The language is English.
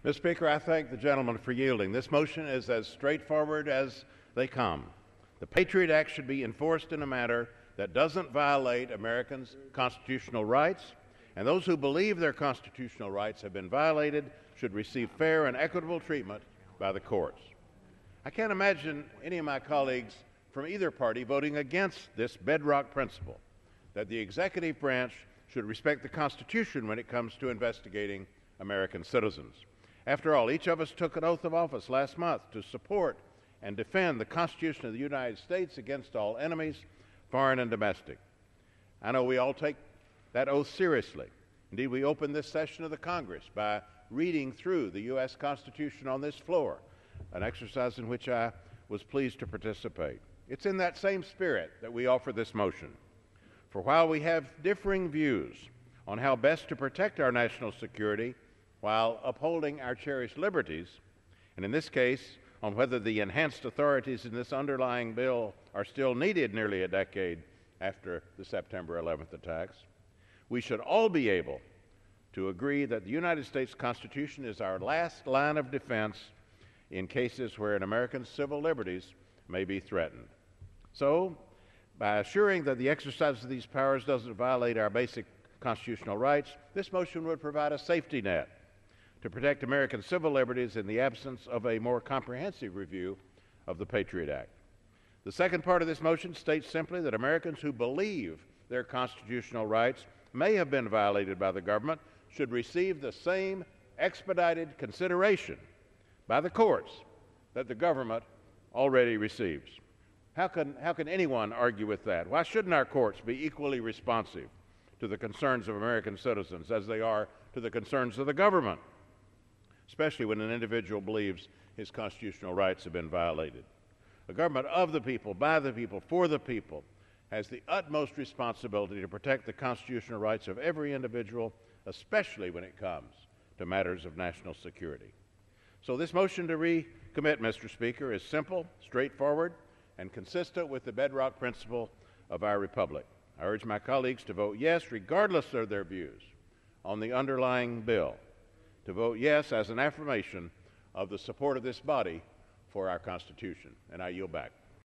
Mr. Speaker, I thank the gentleman for yielding. This motion is as straightforward as they come. The PATRIOT Act should be enforced in a manner that doesn't violate Americans' constitutional rights, and those who believe their constitutional rights have been violated should receive fair and equitable treatment by the courts. I can't imagine any of my colleagues from either party voting against this bedrock principle that the executive branch should respect the Constitution when it comes to investigating American citizens. After all, each of us took an oath of office last month to support and defend the Constitution of the United States against all enemies, foreign and domestic. I know we all take that oath seriously. Indeed, we opened this session of the Congress by reading through the U.S. Constitution on this floor, an exercise in which I was pleased to participate. It's in that same spirit that we offer this motion. For while we have differing views on how best to protect our national security while upholding our cherished liberties, and in this case, on whether the enhanced authorities in this underlying bill are still needed nearly a decade after the September 11th attacks, we should all be able to agree that the United States Constitution is our last line of defense in cases where an American's civil liberties may be threatened. So, by assuring that the exercise of these powers doesn't violate our basic constitutional rights, this motion would provide a safety net to protect American civil liberties in the absence of a more comprehensive review of the PATRIOT Act. The second part of this motion states simply that Americans who believe their constitutional rights may have been violated by the government should receive the same expedited consideration by the courts that the government already receives. How can anyone argue with that? Why shouldn't our courts be equally responsive to the concerns of American citizens as they are to the concerns of the government, especially when an individual believes his constitutional rights have been violated? A government of the people, by the people, for the people has the utmost responsibility to protect the constitutional rights of every individual, especially when it comes to matters of national security. So this motion to recommit, Mr. Speaker, is simple, straightforward, and consistent with the bedrock principle of our republic. I urge my colleagues to vote yes, regardless of their views on the underlying bill, to vote yes as an affirmation of the support of this body for our Constitution. And I yield back.